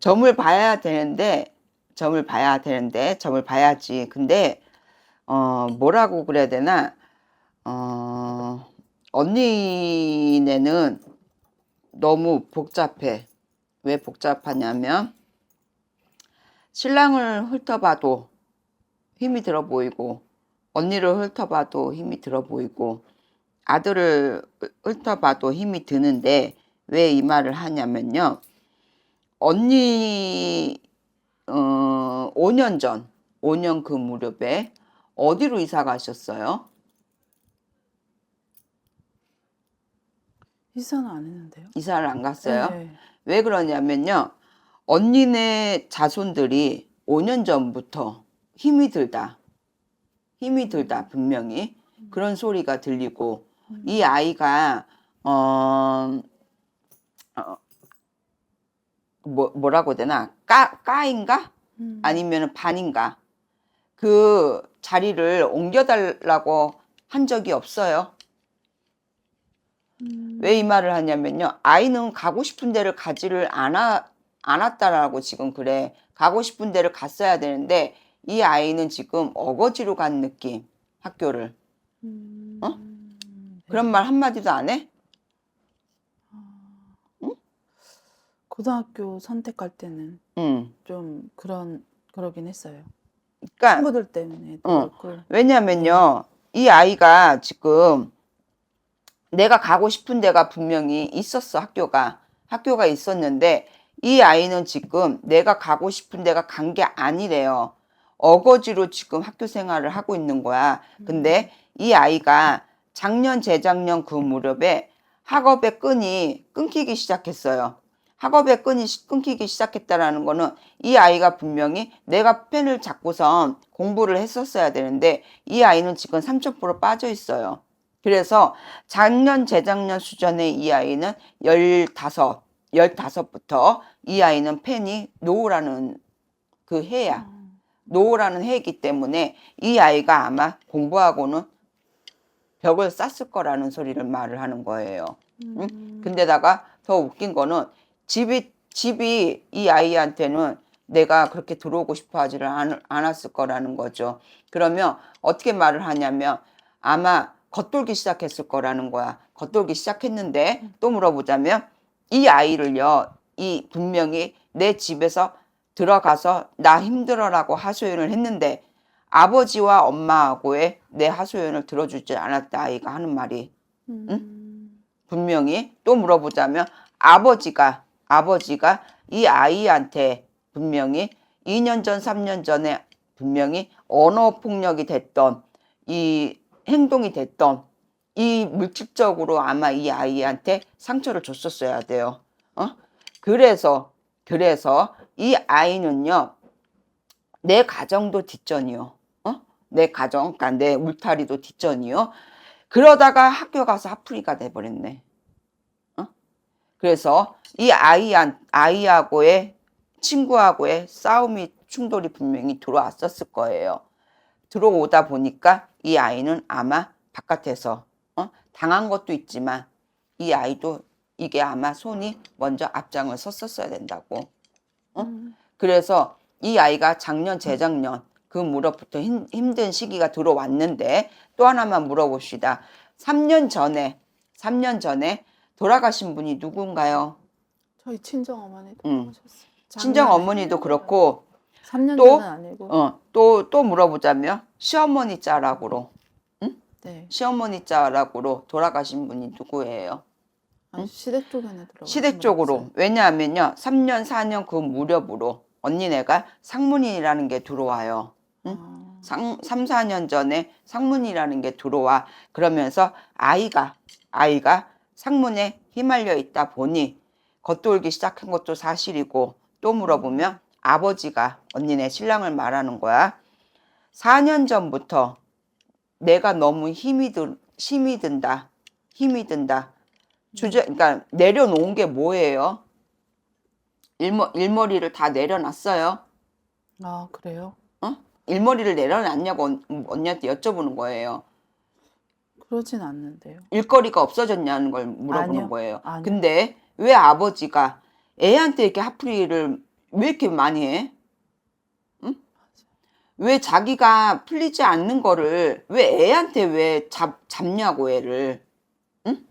점을 봐야 되는데, 점을 봐야지. 근데, 뭐라고 그래야 되나, 언니네는 너무 복잡해. 왜 복잡하냐면, 신랑을 훑어봐도 힘이 들어 보이고, 언니를 훑어봐도 힘이 들어 보이고, 아들을 훑어봐도 힘이 드는데, 왜 이 말을 하냐면요. 언니, 5년 전, 5년 그 무렵에 어디로 이사 가셨어요? 이사는 안 했는데요. 이사를 안 갔어요? 네. 왜 그러냐면요. 언니네 자손들이 5년 전부터 힘이 들다, 분명히 그런 소리가 들리고, 이 아이가, 뭐라고 해야 되나? 까인가? 아니면 반인가? 그 자리를 옮겨달라고 한 적이 없어요. 왜 이 말을 하냐면요. 아이는 가고 싶은 데를 가지를 않았다라고 지금 그래. 가고 싶은 데를 갔어야 되는데, 이 아이는 지금 어거지로 간 느낌, 학교를. 그런 말 한마디도 안 해? 고등학교 선택할 때는 응. 좀 그러긴 했어요. 그러니까, 친구들 때문에도 그렇고. 왜냐면요. 이 아이가 지금 내가 가고 싶은 데가 분명히 있었어, 학교가 있었는데, 이 아이는 지금 내가 가고 싶은 데가 간 게 아니래요. 어거지로 지금 학교 생활을 하고 있는 거야. 근데 이 아이가 작년, 재작년 그 무렵에 학업의 끈이 끊기기 시작했어요. 학업의 끈이 끊기기 시작했다라는 거는 이 아이가 분명히 내가 펜을 잡고선 공부를 했었어야 되는데, 이 아이는 지금 3000% 빠져 있어요. 그래서 작년, 재작년 수준의 이 아이는 15부터 이 아이는 펜이 노후라는 그 해야. 노후라는 해이기 때문에 이 아이가 아마 공부하고는 벽을 쌌을 거라는 소리를 말을 하는 거예요. 응? 근데다가 더 웃긴 거는 집이 이 아이한테는 내가 그렇게 들어오고 싶어 하지를 않았을 거라는 거죠. 그러면 어떻게 말을 하냐면 아마 겉돌기 시작했을 거라는 거야. 겉돌기 시작했는데 또 물어보자면 이 아이를요, 이 분명히 내 집에서 들어가서 나 힘들어라고 하소연을 했는데 아버지와 엄마하고의 내 하소연을 들어주지 않았다, 아이가 하는 말이. 응? 분명히 또 물어보자면 아버지가 이 아이한테 분명히 2년 전, 3년 전에 분명히 언어 폭력이 됐던 이 행동이 됐던 이 물질적으로 아마 이 아이한테 상처를 줬었어야 돼요. 그래서 이 아이는요, 내 가정도 뒷전이요. 내 가정, 그러니까 내 울타리도 뒷전이요. 그러다가 학교 가서 하풀이가 돼버렸네. 그래서 이 아이하고의 친구하고의 싸움이 충돌이 분명히 들어왔었을 거예요. 들어오다 보니까 이 아이는 아마 바깥에서 당한 것도 있지만 이 아이도 이게 아마 손이 먼저 앞장을 섰었어야 된다고. 그래서 이 아이가 작년, 재작년 그 무렵부터 힘든 시기가 들어왔는데 또 하나만 물어봅시다. 3년 전에 돌아가신 분이 누군가요? 저희 친정 어머니도 그러셨어요. 친정 어머니도 그렇고 3년 또, 전은 아니고. 또 물어보자면 시어머니 자락으로, 네. 시어머니 자락으로 돌아가신 분이 누구예요? 시댁 쪽에는 들어가신 시댁 쪽으로. 왜냐하면요, 3년, 4년 그 무렵으로 언니네가 상문이라는 게 들어와요. 3, 4년 전에 상문이라는 게 들어와. 그러면서 아이가 상문에 휘말려 있다 보니 겉돌기 시작한 것도 사실이고, 또 물어보면 아버지가 언니네 신랑을 말하는 거야. 4년 전부터 내가 너무 힘이 든다. 그러니까 내려놓은 게 뭐예요? 일머리를 다 내려놨어요. 아, 그래요? 일머리를 내려놨냐고 언니한테 여쭤보는 거예요. 그러진 않는데요. 일거리가 없어졌냐는 걸 물어보는 아니요. 거예요. 아니요. 근데 왜 아버지가 애한테 이렇게 하풀이를 왜 이렇게 많이 해? 응? 왜 자기가 풀리지 않는 거를 왜 애한테 왜 잡냐고 애를. 응?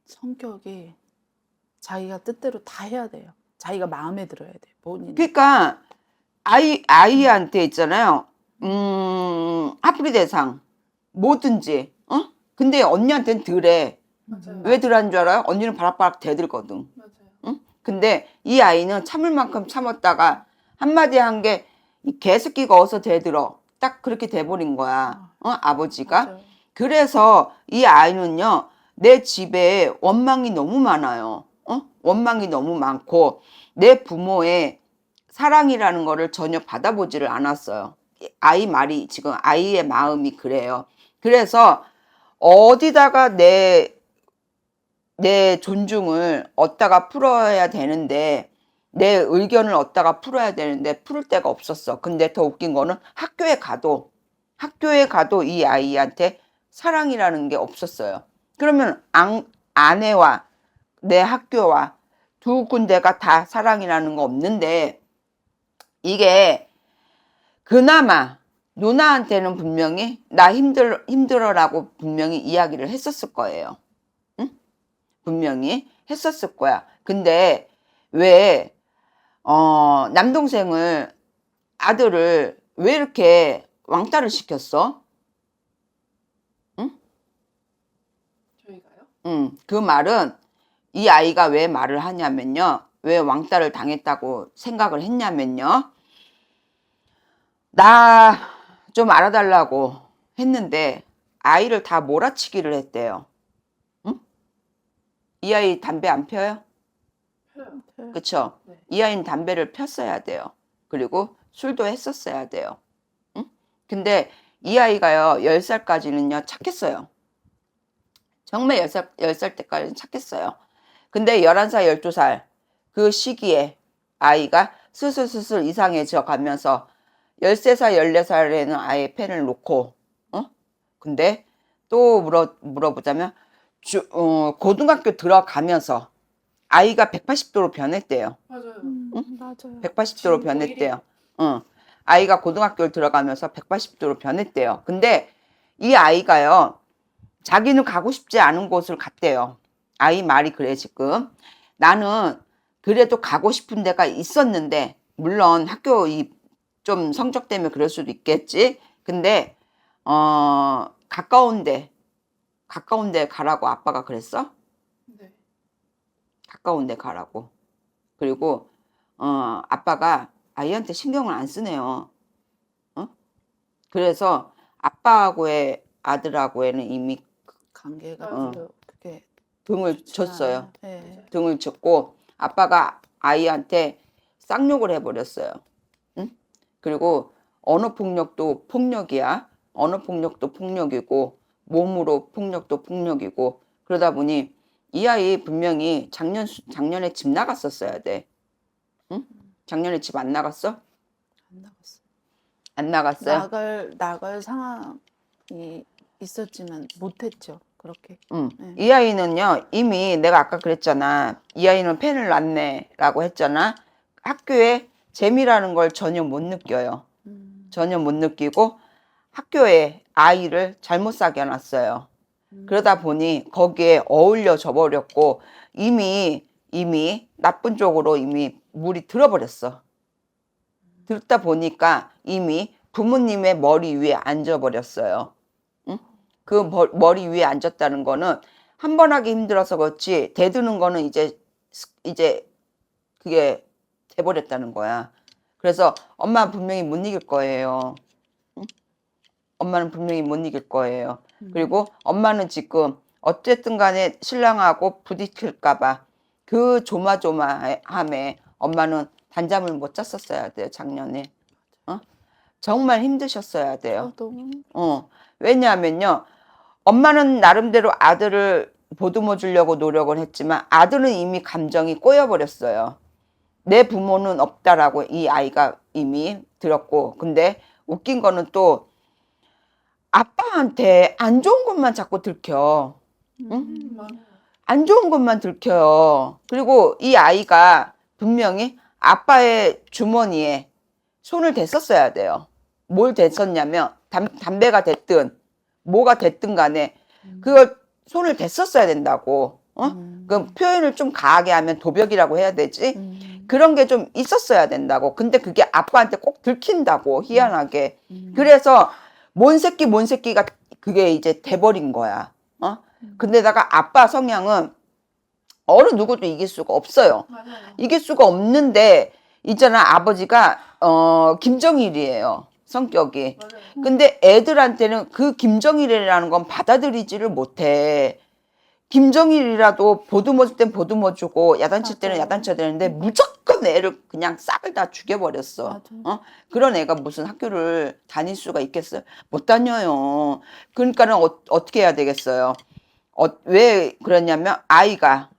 성격이 자기가 뜻대로 다 해야 돼요. 자기가 마음에 들어야 돼요. 본인이. 그러니까 아이한테 있잖아요. 하프리 대상 뭐든지. 어? 근데 언니한테는 덜해. 맞아요. 왜 덜한 줄 알아요? 언니는 바락바락 대들거든. 맞아요. 응? 근데 이 아이는 참을 만큼 참았다가 한마디 한 게 이 개새끼가 어서 대들어. 딱 그렇게 돼버린 거야. 아버지가. 맞아요. 그래서 이 아이는요, 내 집에 원망이 너무 많아요. 원망이 너무 많고, 내 부모의 사랑이라는 거를 전혀 받아보지를 않았어요. 아이 말이, 지금 아이의 마음이 그래요. 그래서 어디다가 내 존중을 얻다가 풀어야 되는데, 내 의견을 얻다가 풀어야 되는데 풀을 데가 없었어. 근데 더 웃긴 거는 학교에 가도 이 아이한테 사랑이라는 게 없었어요. 그러면 아내와 내 학교와 두 군데가 다 사랑이라는 거 없는데, 이게 그나마 누나한테는 분명히 나 힘들어라고 분명히 이야기를 했었을 거예요. 응? 분명히 했었을 거야. 근데 왜 남동생을, 아들을 왜 이렇게 왕따를 시켰어? 응? 저희가요? 그 말은 이 아이가 왜 말을 하냐면요. 왜 왕따를 당했다고 생각을 했냐면요. 나 좀 알아달라고 했는데 아이를 다 몰아치기를 했대요. 응? 이 아이 담배 안 펴요? 펴요. 그쵸? 네. 이 아이는 담배를 폈어야 돼요. 그리고 술도 했었어야 돼요. 응? 근데 이 아이가요, 10살까지는요, 착했어요. 정말 10살 때까지는 착했어요. 근데 11살, 12살 그 시기에 아이가 슬슬 이상해져 가면서 13살, 14살에는 아예 펜을 놓고, 근데 또 물어보자면, 고등학교 들어가면서 아이가 180도로 변했대요. 맞아요. 맞아요. 180도로 변했대요. 아이가 고등학교를 들어가면서 180도로 변했대요. 근데 이 아이가요, 자기는 가고 싶지 않은 곳을 갔대요. 아이 말이 그래, 지금. 나는 그래도 가고 싶은 데가 있었는데, 물론 학교 좀 성적 때문에 그럴 수도 있겠지. 근데, 가까운 데 가라고 아빠가 그랬어? 네. 가까운 데 가라고. 그리고, 아빠가 아이한테 신경을 안 쓰네요. 그래서 아빠하고의 아들하고에는 이미 관계가 맞아요. 그게 등을 좋지 쳤어요. 않아요. 네. 등을 쳤고 아빠가 아이한테 쌍욕을 해버렸어요. 응? 그리고 언어 폭력도 폭력이야. 언어 폭력도 폭력이고 몸으로 폭력도 폭력이고, 그러다 보니 이 아이 분명히 작년에 집 나갔었어야 돼. 응? 작년에 집 안 나갔어? 안 나갔어요. 안 나갔어요? 나갈 상황이 있었지만 못했죠. 그렇게. 응. 네. 이 아이는요, 이미 내가 아까 그랬잖아. 이 아이는 펜을 놨네라고 했잖아. 학교에 재미라는 걸 전혀 못 느껴요. 전혀 못 느끼고 학교에 아이를 잘못 사귀어놨어요. 그러다 보니 거기에 어울려져 버렸고 이미 나쁜 쪽으로 이미 물이 들어버렸어. 들다 보니까 이미 부모님의 머리 위에 앉아버렸어요. 응? 그 머리 위에 앉았다는 거는 한 번 하기 힘들어서 그렇지, 대드는 거는 이제 그게 돼버렸다는 거야. 그래서 엄마 분명히 못 이길 거예요. 응? 엄마는 분명히 못 이길 거예요. 그리고 엄마는 지금 어쨌든 간에 신랑하고 부딪힐까봐 그 조마조마함에 엄마는 단잠을 못 잤었어야 돼요, 작년에. 정말 힘드셨어야 돼요. 저도 왜냐하면요, 엄마는 나름대로 아들을 보듬어 주려고 노력을 했지만 아들은 이미 감정이 꼬여버렸어요. 내 부모는 없다라고 이 아이가 이미 들었고, 근데 웃긴 거는 또 아빠한테 안 좋은 것만 자꾸 들켜. 응? 맞아요. 안 좋은 것만 들켜요. 그리고 이 아이가 분명히 아빠의 주머니에 손을 댔었어야 돼요. 뭘 댔었냐면 담배가 됐든 뭐가 됐든 간에 그걸 손을 댔었어야 된다고. 그 표현을 좀 가하게 하면 도벽이라고 해야 되지. 그런 게 좀 있었어야 된다고. 근데 그게 아빠한테 꼭 들킨다고, 희한하게. 그래서 뭔 새끼가 그게 이제 돼버린 거야. 근데다가 아빠 성향은 어느 누구도 이길 수가 없어요. 맞아요. 이길 수가 없는데 있잖아, 아버지가 김정일이에요, 성격이. 맞아요. 근데 애들한테는 그 김정일이라는 건 받아들이지를 못해. 김정일이라도 보듬어줄 땐 보듬어주고 야단칠 때는 맞아요. 야단쳐야 되는데 무조건 애를 그냥 싹을 다 죽여버렸어. 맞아요. 그런 애가 무슨 학교를 다닐 수가 있겠어요? 못 다녀요. 그러니까는 어떻게 해야 되겠어요? 왜 그러냐면 아이가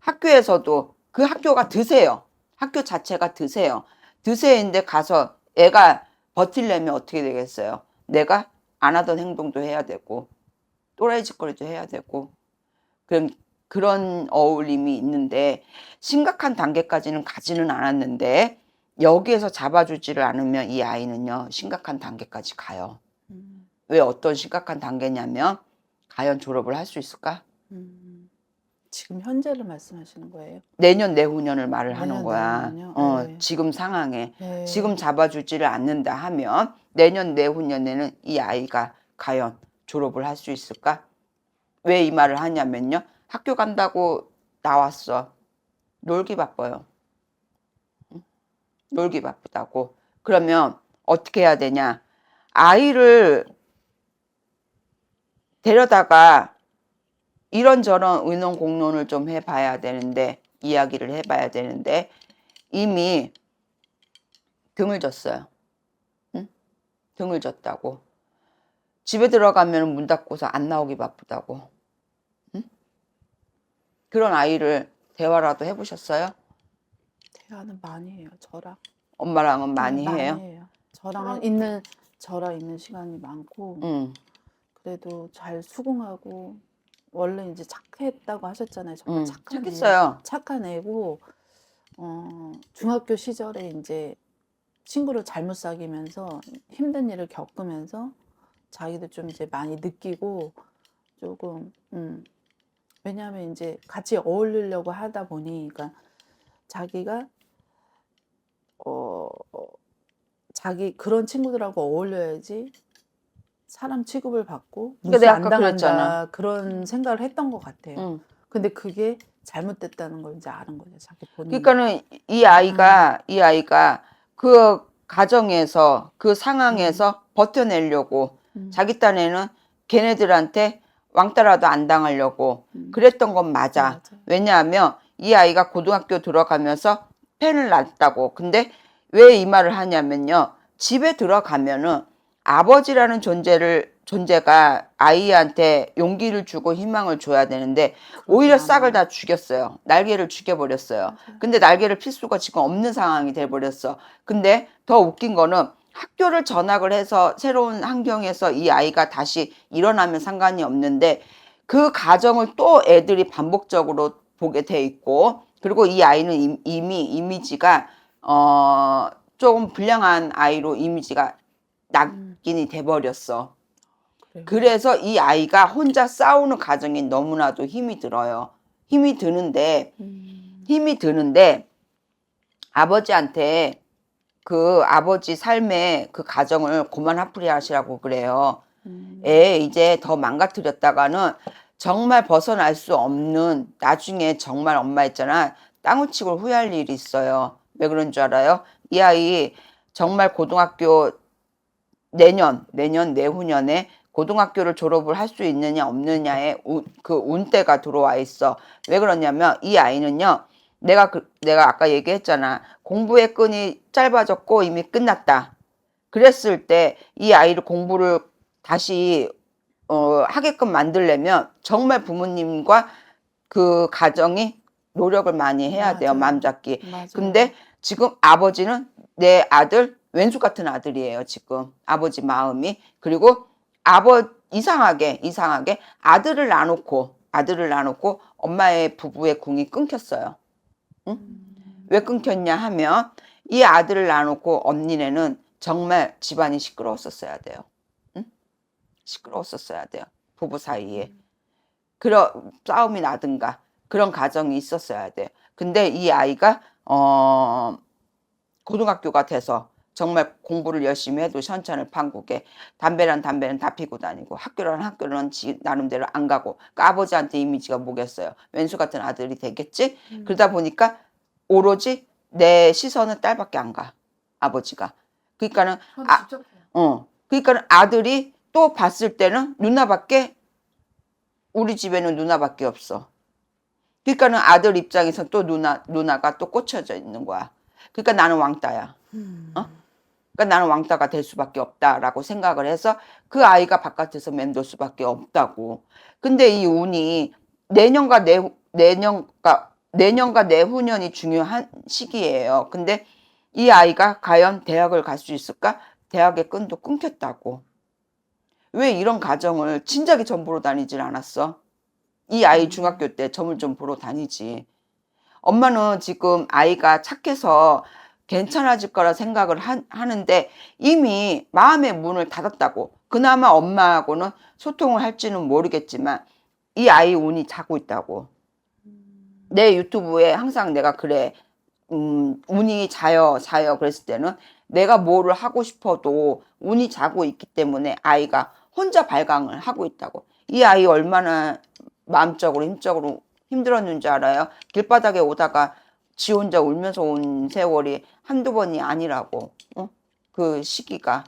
학교에서도 그 학교가 드세요. 학교 자체가 드세요. 드세인데 가서 애가 버틸려면 어떻게 되겠어요? 내가 안 하던 행동도 해야 되고 또라이 짓거리도 해야 되고 그런 어울림이 있는데 심각한 단계까지는 가지는 않았는데 여기에서 잡아주지를 않으면 이 아이는요 심각한 단계까지 가요. 왜 어떤 심각한 단계냐면 과연 졸업을 할 수 있을까? 지금 현재를 말씀하시는 거예요? 내년 내후년을 말을 하는 내년, 거야. 내후년요? 네. 지금 상황에 네. 지금 잡아주지를 않는다 하면 내년 내후년에는 이 아이가 과연 졸업을 할 수 있을까? 왜 이 말을 하냐면요. 학교 간다고 나왔어. 놀기 바빠요. 놀기 바쁘다고. 그러면 어떻게 해야 되냐? 아이를 데려다가 이런저런 의논 공론을 좀 해봐야 되는데, 이야기를 해봐야 되는데 이미 등을 졌어요. 응? 등을 졌다고. 집에 들어가면 문 닫고서 안 나오기 바쁘다고. 응? 그런 아이를 대화라도 해보셨어요? 대화는 많이 해요. 저랑. 엄마랑은 많이 네, 해요? 많이 해요. 저랑 있는 시간이 많고 응. 그래도 잘 수긍하고 원래 이제 착했다고 하셨잖아요. 정말 응. 착한 착했어요. 착한 애고 중학교 시절에 이제 친구를 잘못 사귀면서 힘든 일을 겪으면서 자기도 좀 이제 많이 느끼고 조금 왜냐하면 이제 같이 어울리려고 하다 보니 그러니까 자기가 자기 그런 친구들하고 어울려야지 사람 취급을 받고 그러니까 무시 내가 안 아까 당한다 그랬잖아. 그런 생각을 했던 것 같아요. 응. 근데 그게 잘못됐다는 걸 이제 아는 거죠, 자기 본인. 그러니까는 이 아이가 그 가정에서 그 상황에서 버텨내려고 자기 딴에는 걔네들한테 왕따라도 안 당하려고 그랬던 건 맞아. 맞아요. 왜냐하면 이 아이가 고등학교 들어가면서 펜을 놨다고. 근데 왜 이 말을 하냐면요. 집에 들어가면은 아버지라는 존재가 아이한테 용기를 주고 희망을 줘야 되는데 오히려 싹을 다 죽였어요. 날개를 죽여버렸어요. 근데 날개를 필 수가 지금 없는 상황이 돼버렸어. 근데 더 웃긴 거는 학교를 전학을 해서 새로운 환경에서 이 아이가 다시 일어나면 상관이 없는데 그 가정을 또 애들이 반복적으로 보게 돼 있고, 그리고 이 아이는 이미 이미지가 조금 불량한 아이로 이미지가 낙인이 돼버렸어. 그래요. 그래서 이 아이가 혼자 싸우는 가정이 너무나도 힘이 들어요. 힘이 드는데 아버지한테 그 아버지 삶의 그 가정을 고만 화풀이 하시라고 그래요. 애 이제 더 망가뜨렸다가는 정말 벗어날 수 없는, 나중에 정말 엄마 있잖아, 땅을 치고 후회할 일이 있어요. 왜 그런 줄 알아요? 이 아이 정말 고등학교 내년 내후년에 고등학교를 졸업을 할 수 있느냐 없느냐의 그 운대가 들어와 있어. 왜 그러냐면 이 아이는요, 내가 아까 얘기했잖아. 공부의 끈이 짧아졌고 이미 끝났다. 그랬을 때 이 아이를 공부를 다시 하게끔 만들려면 정말 부모님과 그 가정이 노력을 많이 해야 돼요. 맞아요. 마음 잡기. 맞아요. 근데 지금 아버지는 내 아들 왼수 같은 아들이에요. 지금 아버지 마음이. 그리고 이상하게 아들을 놔놓고 엄마의 부부의 궁이 끊겼어요. 응? 왜 끊겼냐 하면 이 아들을 낳아놓고 언니네는 정말 집안이 시끄러웠었어야 돼요. 응? 시끄러웠었어야 돼요. 부부 사이에. 그런 싸움이 나든가 그런 가정이 있었어야 돼요. 근데 이 아이가 고등학교가 돼서 정말 공부를 열심히 해도 현찰을 판국에 담배는 다 피고 다니고 학교는 지 나름대로 안 가고 그러니까 아버지한테 이미지가 뭐겠어요. 왼수 같은 아들이 되겠지. 그러다 보니까 오로지 내 시선은 딸밖에 안 가. 아버지가. 그러니까는 직접 해요. 그러니까는 아들이 또 봤을 때는 누나밖에 우리 집에는 누나밖에 없어. 그러니까는 아들 입장에서 또 누나가 또 꽂혀져 있는 거야. 그러니까 나는 왕따야. 그러니까 나는 왕따가 될 수밖에 없다라고 생각을 해서 그 아이가 바깥에서 맴돌 수밖에 없다고. 근데 이 운이 내년과 내후년이 중요한 시기예요. 근데 이 아이가 과연 대학을 갈 수 있을까? 대학의 끈도 끊겼다고. 왜 이런 가정을 진작에 점 보러 다니질 않았어? 이 아이 중학교 때 점을 좀 보러 다니지. 엄마는 지금 아이가 착해서 괜찮아질 거라 생각을 하는데 이미 마음의 문을 닫았다고. 그나마 엄마하고는 소통을 할지는 모르겠지만 이 아이 운이 자고 있다고. 내 유튜브에 항상 내가 그래. 운이 자요 그랬을 때는 내가 뭐를 하고 싶어도 운이 자고 있기 때문에 아이가 혼자 발광을 하고 있다고. 이 아이 얼마나 마음적으로 힘적으로 힘들었는지 알아요? 길바닥에 오다가 지 혼자 울면서 온 세월이 한두 번이 아니라고. 그 시기가.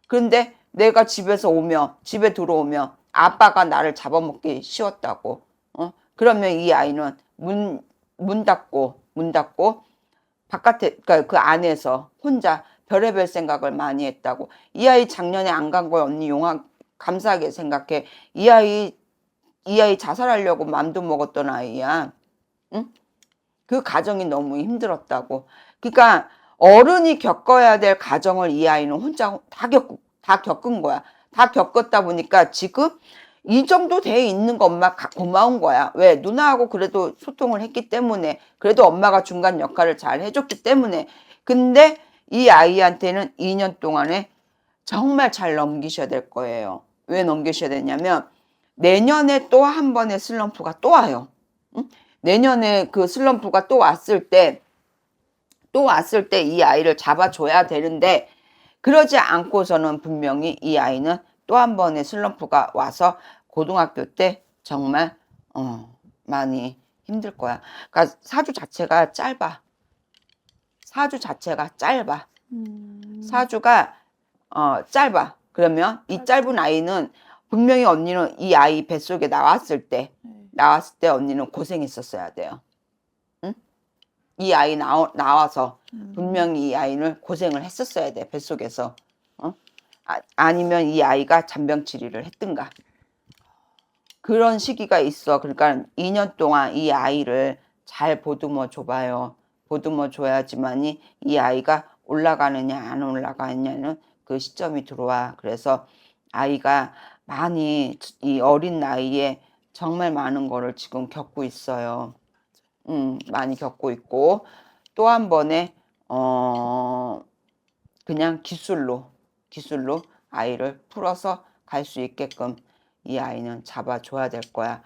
그런데 내가 집에 들어오면 아빠가 나를 잡아먹기 쉬웠다고. 그러면 이 아이는 문 닫고 바깥에, 그러니까 그 안에서 혼자 별의별 생각을 많이 했다고. 이 아이 작년에 안 간 걸 언니 감사하게 생각해. 이 아이 자살하려고 맘도 먹었던 아이야. 응? 그 가정이 너무 힘들었다고. 그러니까 어른이 겪어야 될 가정을 이 아이는 혼자 다 겪은 거야. 다 겪었다 보니까 지금 이 정도 돼 있는 거 엄마 고마운 거야. 왜? 누나하고 그래도 소통을 했기 때문에. 그래도 엄마가 중간 역할을 잘 해줬기 때문에. 근데 이 아이한테는 2년 동안에 정말 잘 넘기셔야 될 거예요. 왜 넘기셔야 되냐면 내년에 또 한 번의 슬럼프가 또 와요. 응? 내년에 그 슬럼프가 또 왔을 때 이 아이를 잡아줘야 되는데 그러지 않고서는 분명히 이 아이는 또 한 번의 슬럼프가 와서 고등학교 때 정말 많이 힘들 거야. 그러니까 사주 자체가 짧아. 사주가 짧아. 그러면 이 짧은 아이는 분명히 언니는 이 아이 뱃속에 나왔을 때 언니는 고생했었어야 돼요. 응? 이 아이 나와서 분명히 이 아이는 고생을 했었어야 돼. 뱃속에서. 아니면 이 아이가 잔병치레를 했든가. 그런 시기가 있어. 그러니까 2년 동안 이 아이를 잘 보듬어 줘봐요. 보듬어 줘야지만이 이 아이가 올라가느냐 안 올라가느냐는 그 시점이 들어와. 그래서 아이가 많이 이 어린 나이에 정말 많은 거를 지금 겪고 있어요. 많이 겪고 있고 또 한 번에 그냥 기술로 아이를 풀어서 갈 수 있게끔 이 아이는 잡아줘야 될 거야.